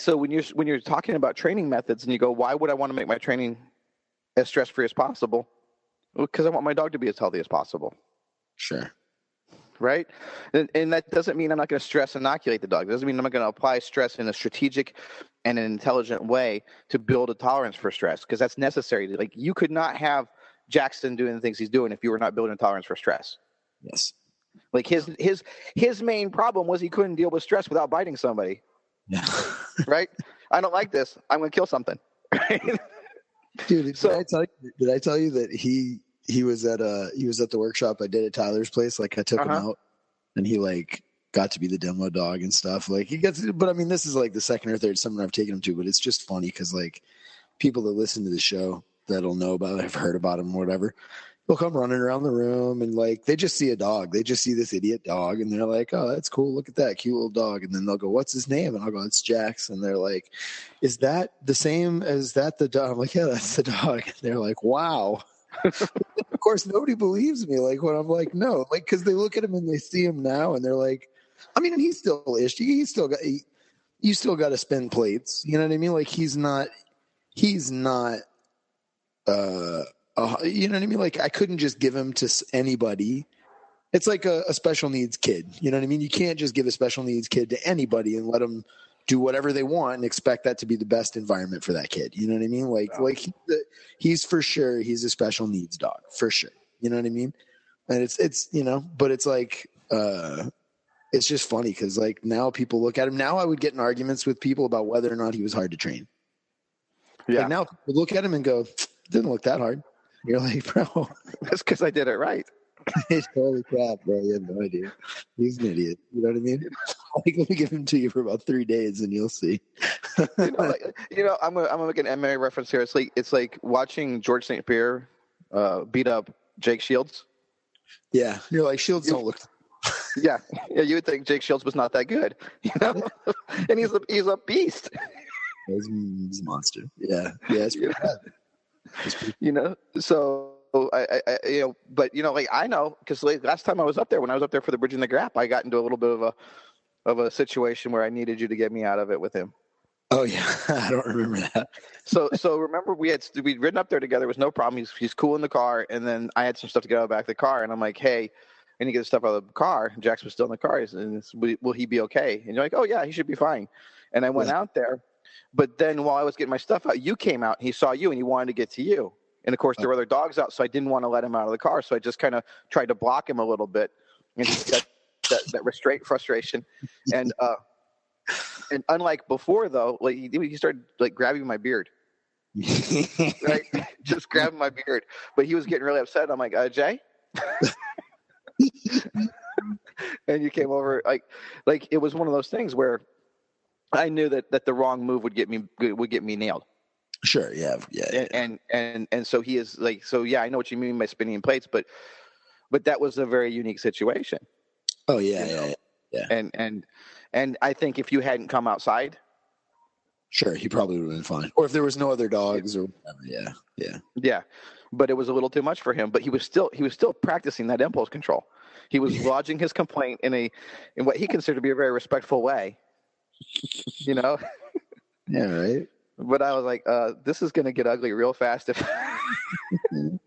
so when you're talking about training methods and you go, why would I want to make my training as stress-free as possible? Well, because I want my dog to be as healthy as possible. Sure. Right? And that doesn't mean I'm not going to stress inoculate the dog. It doesn't mean I'm not going to apply stress in a strategic and an intelligent way to build a tolerance for stress, because that's necessary. Like, you could not have Jackson doing the things he's doing if you were not building a tolerance for stress. Yes. Like, his main problem was he couldn't deal with stress without biting somebody. Yeah. Right? I don't like this. I'm going to kill something. Right? Dude, did I tell you that he was at the workshop I did at Tyler's place? Like, I took him out, and he like got to be the demo dog and stuff. Like, he gets, but I mean, this is like the second or third seminar I've taken him to, but it's just funny because like people that listen to the show that'll know about it, have heard about him or whatever, they'll come running around the room and like they just see a dog. They just see this idiot dog and they're like, oh, that's cool. Look at that cute little dog. And then they'll go, what's his name? And I'll go, it's Jax. And they're like, is that the same as that the dog? I'm like, yeah, that's the dog. And they're like, wow. Of course, nobody believes me. Like, when I'm like, no, like, because they look at him and they see him now and they're like, I mean, and he's still ishy. You still got to spin plates. You know what I mean? Like, he's not, you know what I mean? Like, I couldn't just give him to anybody. It's like a special needs kid. You know what I mean? You can't just give a special needs kid to anybody and let them do whatever they want and expect that to be the best environment for that kid. You know what I mean? Like he's for sure, he's a special needs dog for sure. You know what I mean? And it's, you know, but it's like, it's just funny because like now people look at him. Now I would get in arguments with people about whether or not he was hard to train. Yeah. Like now people look at him and go, didn't look that hard. You're like, bro, that's because I did it right. Holy crap, bro! You have no idea. He's an idiot. You know what I mean? Like, let me give him to you for about 3 days, and you'll see. I'm gonna make an MMA reference here. It's like watching George St. Pierre beat up Jake Shields. Yeah, you're like, Shields don't look. Yeah, you would think Jake Shields was not that good, you know? And he's a beast. He's a monster. Yeah, it's pretty bad. You know, so I but you know, like I know because last time I was up there, when I was up there for the Bridging the Gap, I got into a little bit of a situation where I needed you to get me out of it with him. Oh yeah, I don't remember that. So remember we'd ridden up there together. It was no problem. He's cool in the car, and then I had some stuff to get out of the back of the car, and I'm like, hey, I need to get the stuff out of the car. And Jax was still in the car, and will he be okay? And you're like, oh yeah, he should be fine. And I went out there. But then while I was getting my stuff out, you came out, and he saw you, and he wanted to get to you. And, of course, there were other dogs out, so I didn't want to let him out of the car. So I just kind of tried to block him a little bit and get that restraint frustration. And unlike before, though, like he started, like, grabbing my beard. Right? Just grabbing my beard. But he was getting really upset. I'm like, Jay? And you came over. Like it was one of those things where I knew that the wrong move would get me nailed. Sure. Yeah. And so he is like, so yeah, I know what you mean by spinning plates, but that was a very unique situation. Oh yeah. Yeah. And I think if you hadn't come outside, sure, he probably would have been fine. Or if there was no other dogs or whatever. Yeah. But it was a little too much for him, but he was still practicing that impulse control. He was lodging his complaint in what he considered to be a very respectful way. You know? Yeah, right. But I was like, this is going to get ugly real fast if, you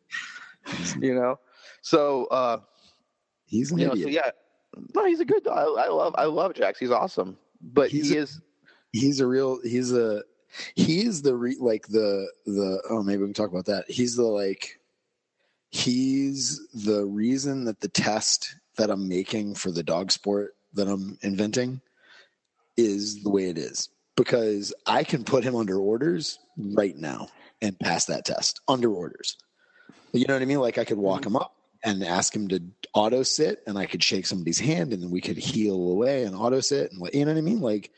know? So, he's an idiot. So yeah, no, he's a good dog. I love Jax. He's awesome, but he's the maybe we can talk about that. He's the reason that the test that I'm making for the dog sport that I'm inventing is the way it is. Because I can put him under orders right now and pass that test under orders. You know what I mean? Like I could walk him up and ask him to auto sit, and I could shake somebody's hand, and then we could heel away and auto sit, and you know what I mean? Like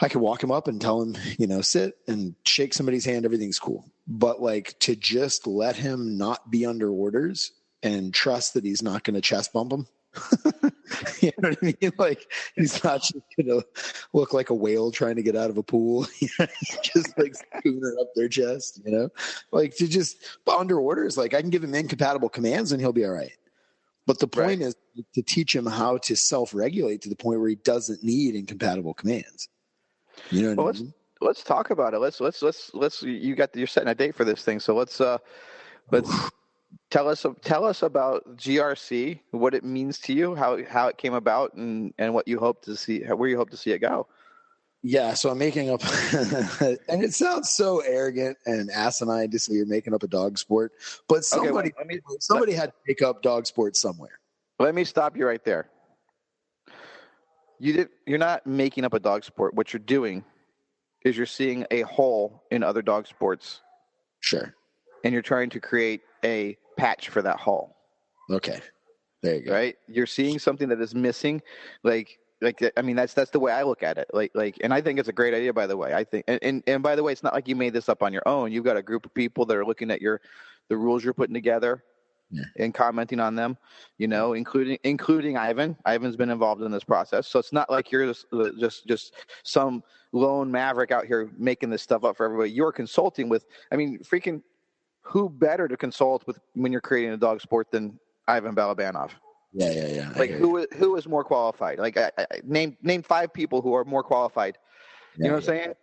I could walk him up and tell him, you know, sit and shake somebody's hand. Everything's cool. But like to just let him not be under orders and trust that he's not going to chest bump him. You know what I mean? Like he's not just gonna look like a whale trying to get out of a pool. Just like schooner up their chest, you know? Like to just under orders, like I can give him incompatible commands and he'll be all right. But the point is to teach him how to self-regulate to the point where he doesn't need incompatible commands. You know Well, what I mean? let's talk about it. Let's you're setting a date for this thing. So let's tell us about GRC, what it means to you, how it came about, and what you hope to see, where you hope to see it go. Yeah, so I'm making up, and it sounds so arrogant and asinine to say you're making up a dog sport, but somebody had to make up dog sport somewhere. Let me stop you right there. You're not making up a dog sport. What you're doing is you're seeing a hole in other dog sports. Sure. And you're trying to create a patch for that hole. Okay. There you go. Right? You're seeing something that is missing. I mean, that's the way I look at it. And I think it's a great idea, by the way. I think, and by the way, it's not like you made this up on your own. You've got a group of people that are looking at the rules you're putting together and commenting on them, including Ivan. Ivan's been involved in this process. So it's not like you're just some lone maverick out here making this stuff up for everybody. You're consulting with, freaking who better to consult with when you're creating a dog sport than Ivan Balabanov? Yeah. Like who is more qualified? Like I name 5 people who are more qualified. You know what I'm saying?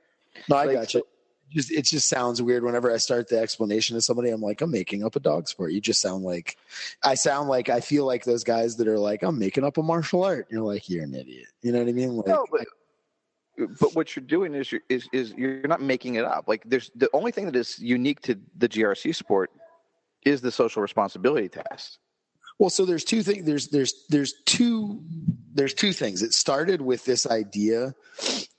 No, I got you. It just sounds weird whenever I start the explanation to somebody. I'm like, I'm making up a dog sport. You just sound like I feel like those guys that are like, I'm making up a martial art. You're like, you're an idiot. You know what I mean? Like, no, but what you're doing is you're not making it up. Like the only thing that is unique to the GRC sport is the social responsibility test. Well, so there's two things. There's two things. It started with this idea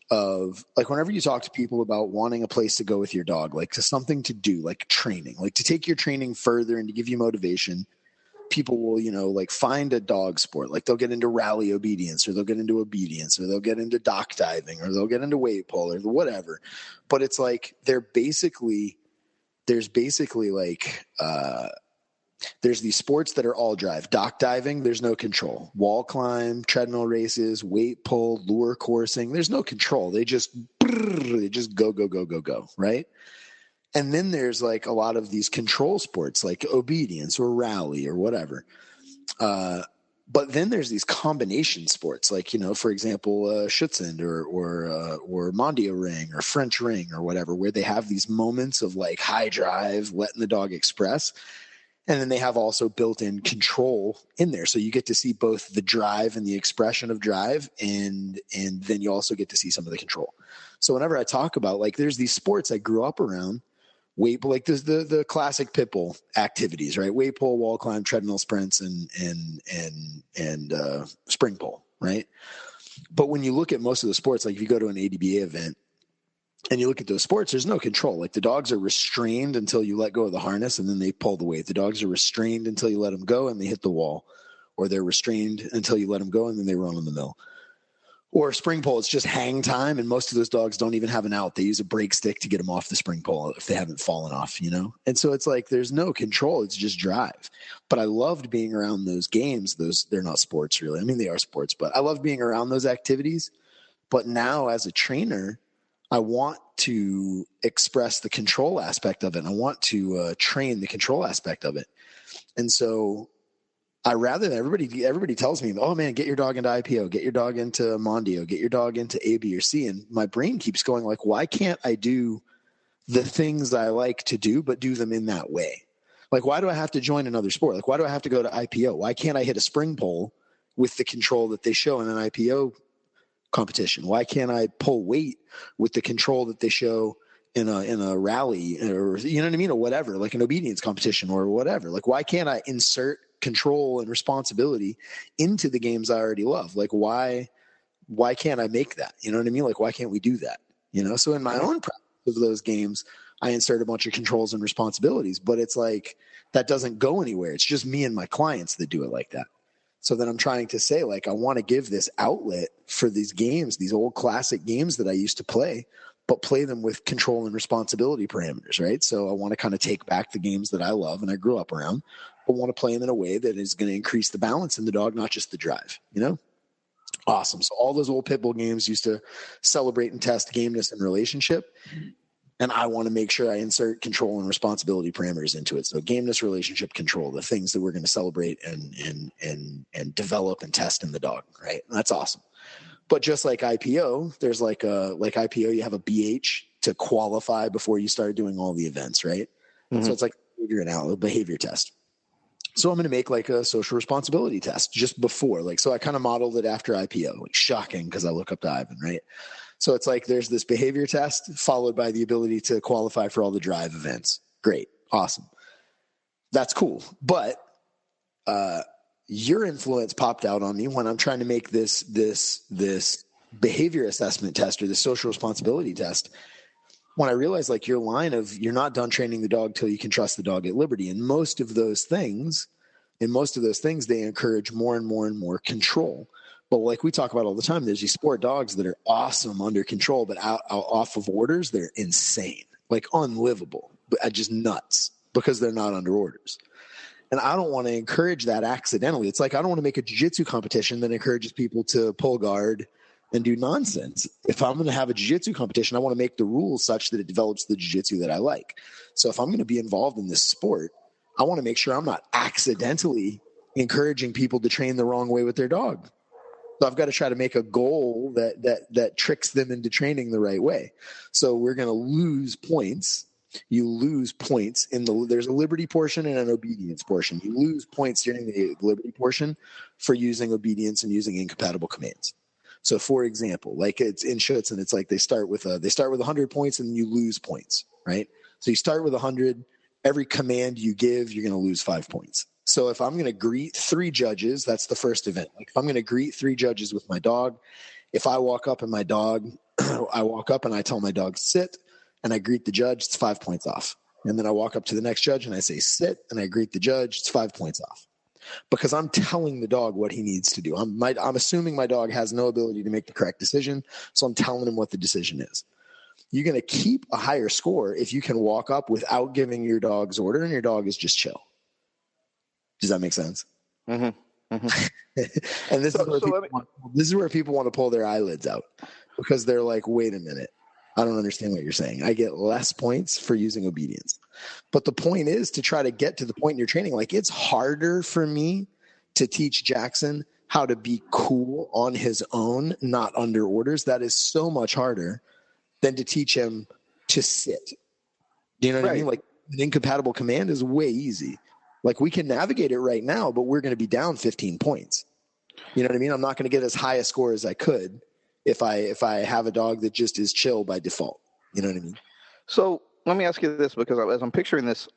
of like whenever you talk to people about wanting a place to go with your dog, like to something to do, like training, like to take your training further and to give you motivation, people will, like find a dog sport. Like they'll get into rally obedience, or they'll get into obedience, or they'll get into dock diving, or they'll get into weight pull, or whatever. But it's like there's basically like there's these sports that are all drive. Dock diving, there's no control. Wall climb, treadmill races, weight pull, lure coursing, there's no control. They just go, right? And then there's like a lot of these control sports like obedience or rally or whatever. But then there's these combination sports like, for example, Schutzhund or Mondio ring or French ring or whatever, where they have these moments of like high drive, letting the dog express. And then they have also built-in control in there. So you get to see both the drive and the expression of drive, and then you also get to see some of the control. So whenever I talk about, like, there's these sports I grew up around, weight, like there's the classic pit bull activities, right? Weight pull, wall climb, treadmill sprints, and spring pull, right? But when you look at most of the sports, like if you go to an ADBA event, and you look at those sports, there's no control. Like the dogs are restrained until you let go of the harness and then they pull the weight. The dogs are restrained until you let them go and they hit the wall, or they're restrained until you let them go and then they run on the mill. Or spring pole, it's just hang time. And most of those dogs don't even have an out. They use a brake stick to get them off the spring pole if they haven't fallen off, And so it's like, there's no control. It's just drive. But I loved being around those games. They're not sports really. I mean, they are sports, but I love being around those activities. But now as a trainer, I want to express the control aspect of it. And I want to train the control aspect of it. And so I rather than everybody tells me, oh man, get your dog into IPO, get your dog into Mondio, get your dog into A, B, or C. And my brain keeps going like, why can't I do the things I like to do, but do them in that way? Like, why do I have to join another sport? Like, why do I have to go to IPO? Why can't I hit a spring pole with the control that they show in an IPO competition? Why can't I pull weight with the control that they show in a rally, or you know what I mean, or whatever, like an obedience competition or whatever? Like, why can't I insert control and responsibility into the games I already love? Like, why can't I make that? You know what I mean? Like, why can't we do that? So in my own practice of those games, I insert a bunch of controls and responsibilities, but it's like that doesn't go anywhere. It's just me and my clients that do it like that. So then I'm trying to say, like, I want to give this outlet for these games, these old classic games that I used to play, but play them with control and responsibility parameters, right? So I want to kind of take back the games that I love and I grew up around, but want to play them in a way that is going to increase the balance in the dog, not just the drive, Awesome. So all those old pit bull games used to celebrate and test gameness and relationship. And I want to make sure I insert control and responsibility parameters into it. So gameness, relationship, control, the things that we're going to celebrate and develop and test in the dog, right? And that's awesome. But just like IPO, there's like IPO, you have a BH to qualify before you start doing all the events, right? Mm-hmm. So it's like a behavior test. So I'm going to make like a social responsibility test just before, like, so I kind of modeled it after IPO, like shocking because I look up to Ivan, right? So it's like there's this behavior test followed by the ability to qualify for all the drive events. Great. Awesome. That's cool. But your influence popped out on me when I'm trying to make this behavior assessment test or the social responsibility test. When I realized like your line of you're not done training the dog till you can trust the dog at liberty. And most of those things, they encourage more and more and more control. But like we talk about all the time, there's these sport dogs that are awesome under control, but out off of orders, they're insane, like unlivable, but just nuts because they're not under orders. And I don't want to encourage that accidentally. It's like I don't want to make a jiu-jitsu competition that encourages people to pull guard and do nonsense. If I'm going to have a jiu-jitsu competition, I want to make the rules such that it develops the jiu-jitsu that I like. So if I'm going to be involved in this sport, I want to make sure I'm not accidentally encouraging people to train the wrong way with their dog. So I've got to try to make a goal that tricks them into training the right way. So we're going to lose points. You lose points there's a liberty portion and an obedience portion. You lose points during the liberty portion for using obedience and using incompatible commands. So for example, like it's in Schutz, and it's like they start with 100 points and you lose points, right? So you start with 100. Every command you give, you're going to lose 5 points. So if I'm going to greet 3 judges, that's the first event. Like if I'm going to greet 3 judges with my dog, if I walk up and my dog, I walk up and I tell my dog sit, and I greet the judge, it's 5 points off. And then I walk up to the next judge and I say sit, and I greet the judge, it's 5 points off. Because I'm telling the dog what he needs to do. I'm assuming my dog has no ability to make the correct decision, so I'm telling him what the decision is. You're going to keep a higher score if you can walk up without giving your dog's order and your dog is just chill. Does that make sense? Mm-hmm. Mm-hmm. And this is where people want to pull their eyelids out because they're like, wait a minute. I don't understand what you're saying. I get less points for using obedience. But the point is to try to get to the point in your training. Like it's harder for me to teach Jackson how to be cool on his own, not under orders. That is so much harder than to teach him to sit. Do you know what I mean? Like an incompatible command is way easy. Like we can navigate it right now, but we're going to be down 15 points. You know what I mean? I'm not going to get as high a score as I could if I have a dog that just is chill by default. You know what I mean? So let me ask you this, because as I'm picturing this,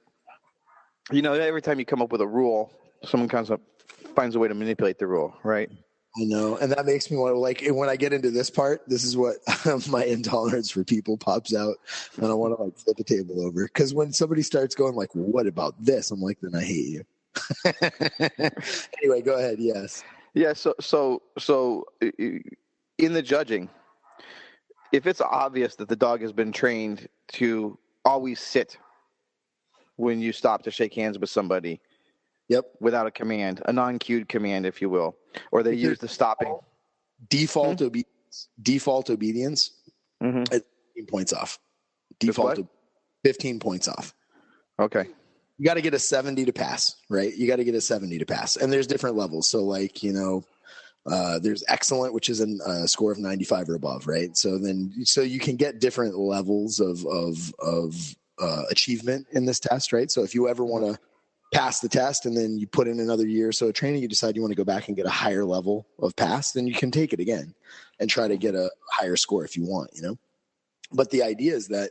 you know, every time you come up with a rule, someone finds a way to manipulate the rule, right? I know. And that makes me want to, like, when I get into this part, this is what my intolerance for people pops out. And I want to like flip a table over. Because when somebody starts going like, what about this? I'm like, then I hate you. Anyway, go ahead. Yes. Yeah. So in the judging, if it's obvious that the dog has been trained to always sit when you stop to shake hands with somebody, yep, without a command, a non-cued command, if you will, or they use the stopping default obedience, mm-hmm. 15 points off. Default 15 points off. Okay. You got to get a 70 to pass, right? You got to get a 70 to pass, and there's different levels. So like, you know, there's excellent, which is a score of 95 or above, right? So you can get different levels of achievement in this test, right? So if you ever want to pass the test and then you put in another year or so of training, you decide you want to go back and get a higher level of pass, then you can take it again and try to get a higher score if you want, you know? But the idea is that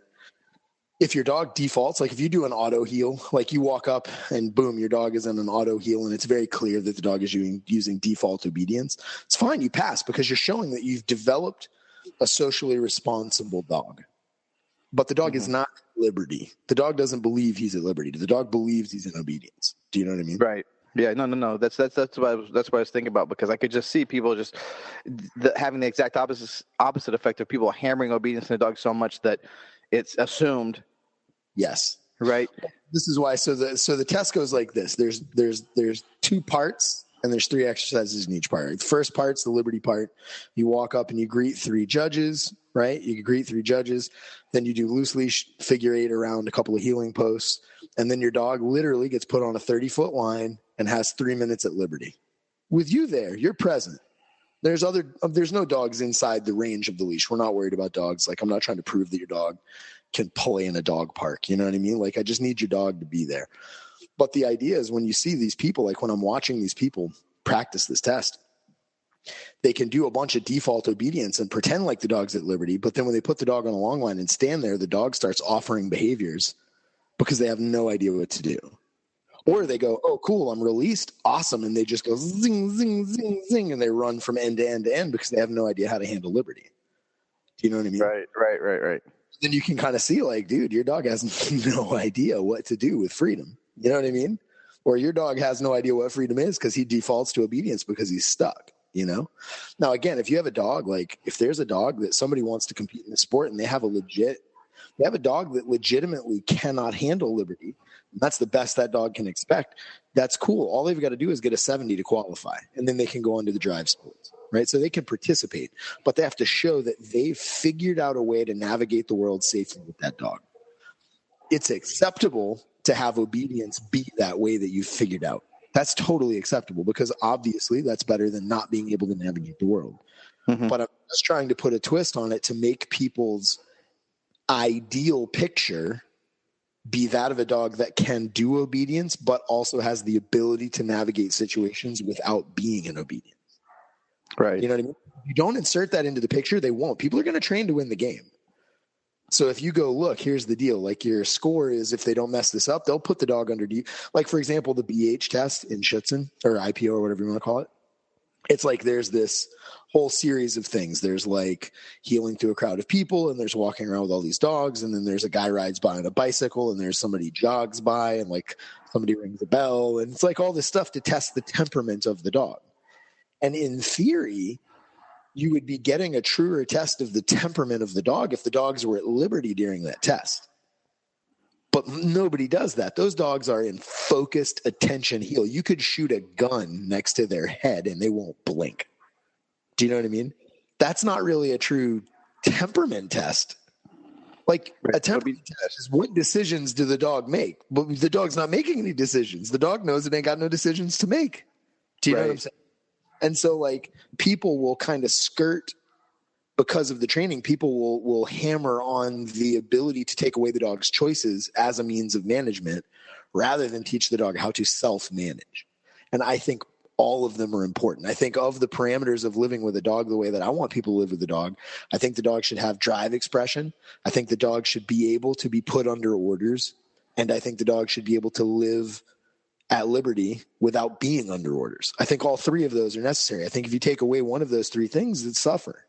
if your dog defaults, like if you do an auto heel, like you walk up and boom, your dog is in an auto heel and it's very clear that the dog is using default obedience, it's fine. You pass because you're showing that you've developed a socially responsible dog. But the dog mm-hmm. is not at liberty. The dog doesn't believe he's at liberty. The dog believes he's in obedience. Do you know what I mean? Right. Yeah. No. That's what I was thinking about, because I could just see people just having the exact opposite effect of people hammering obedience in the dog so much that it's assumed. Yes. Right. This is why. So the test goes like this. There's 2 parts and there's 3 exercises in each part. The first part's the liberty part. You walk up and you greet 3 judges, right? You greet 3 judges. Then you do loose leash, figure 8 around a couple of healing posts. And then your dog literally gets put on a 30-foot line and has 3 minutes at liberty. With you there, you're present. There's no dogs inside the range of the leash. We're not worried about dogs. Like, I'm not trying to prove that your dog can play in a dog park. You know what I mean? Like, I just need your dog to be there. But the idea is when you see these people, like when I'm watching these people practice this test, they can do a bunch of default obedience and pretend like the dog's at liberty. But then when they put the dog on a long line and stand there, the dog starts offering behaviors because they have no idea what to do. Or they go, oh, cool, I'm released. Awesome. And they just go zing, zing, zing, zing. And they run from end to end to end because they have no idea how to handle liberty. Do you know what I mean? Right. Then you can kind of see, like, dude, your dog has no idea what to do with freedom. You know what I mean? Or your dog has no idea what freedom is because he defaults to obedience because he's stuck, you know? Now, again, if you have a dog, like if there's a dog that somebody wants to compete in the sport and they have a dog that legitimately cannot handle liberty, and that's the best that dog can expect, that's cool. All they've got to do is get a 70 to qualify, and then they can go on to the drive sports, right? So they can participate, but they have to show that they've figured out a way to navigate the world safely with that dog. It's acceptable to have obedience be that way that you've figured out. That's totally acceptable because obviously that's better than not being able to navigate the world. Mm-hmm. But I'm just trying to put a twist on it to make people's ideal picture be that of a dog that can do obedience, but also has the ability to navigate situations without being in obedience. Right. You know what I mean? If you don't insert that into the picture, they won't. People are going to train to win the game. So if you go, look, here's the deal. Like your score is if they don't mess this up, they'll put the dog under deep. Like, for example, the BH test in Schutzen or IPO or whatever you want to call it. It's like there's this whole series of things. There's like healing through a crowd of people, and there's walking around with all these dogs, and then there's a guy rides by on a bicycle, and there's somebody jogs by, and like somebody rings a bell, and it's like all this stuff to test the temperament of the dog. And in theory, you would be getting a truer test of the temperament of the dog if the dogs were at liberty during that test. But nobody does that. Those dogs are in focused attention heel. You could shoot a gun next to their head and they won't blink. Do you know what I mean? That's not really a true temperament test. Like a temperament test is what decisions do the dog make? But the dog's not making any decisions. The dog knows it ain't got no decisions to make. Do you know what I'm saying? And so like people will kind of skirt because of the training, people will hammer on the ability to take away the dog's choices as a means of management rather than teach the dog how to self-manage. And I think all of them are important. I think of the parameters of living with a dog the way that I want people to live with a dog, I think the dog should have drive expression. I think the dog should be able to be put under orders. And I think the dog should be able to live at liberty without being under orders. I think all three of those are necessary. I think if you take away one of those three things, it's suffer.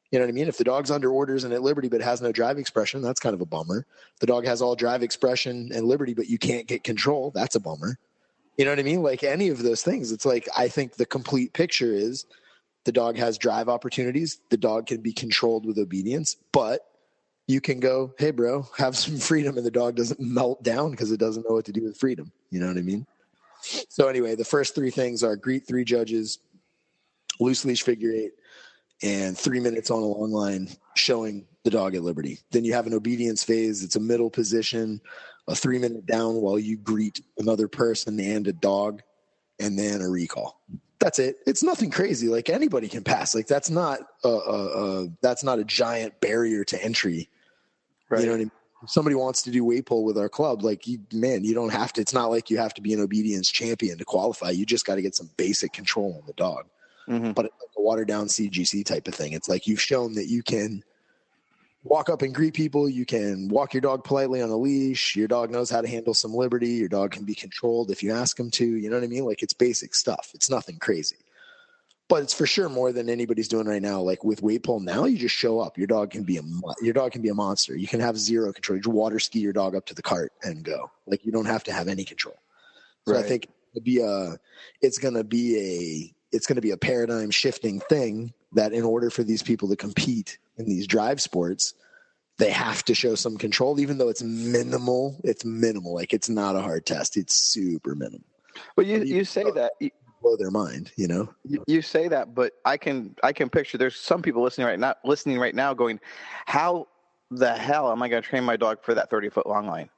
You know what I mean? If the dog's under orders and at liberty but has no drive expression, that's kind of a bummer. If the dog has all drive expression and liberty but you can't get control, that's a bummer. You know what I mean? Like any of those things, it's like I think the complete picture is the dog has drive opportunities, the dog can be controlled with obedience, but you can go, hey, bro, have some freedom, and the dog doesn't melt down because it doesn't know what to do with freedom. You know what I mean? So anyway, the first three things are greet 3 judges, loose leash figure 8, and 3 minutes on a long line showing the dog at liberty. Then you have an obedience phase. It's a middle position, a 3-minute down while you greet another person and a dog, and then a recall. That's it. It's nothing crazy. Like anybody can pass. Like that's not a giant barrier to entry. Right. You know what I mean? If somebody wants to do weight pull with our club, like you don't have to. It's not like you have to be an obedience champion to qualify. You just got to get some basic control on the dog. Mm-hmm. But it's like a watered down CGC type of thing. It's like you've shown that you can walk up and greet people. You can walk your dog politely on a leash. Your dog knows how to handle some liberty. Your dog can be controlled if you ask him to. You know what I mean? Like it's basic stuff. It's nothing crazy. But it's for sure more than anybody's doing right now. Like with weight pull now, you just show up. Your dog can be a monster. You can have zero control. You just water ski your dog up to the cart and go. Like you don't have to have any control. So I think it's going to be a paradigm shifting thing that in order for these people to compete in these drive sports, they have to show some control, even though it's minimal. It's minimal. Like it's not a hard test. It's super minimal. Well, you say that blow their mind, you know. You say that, but I can picture there's some people listening right now going, how the hell am I going to train my dog for that 30-foot long line?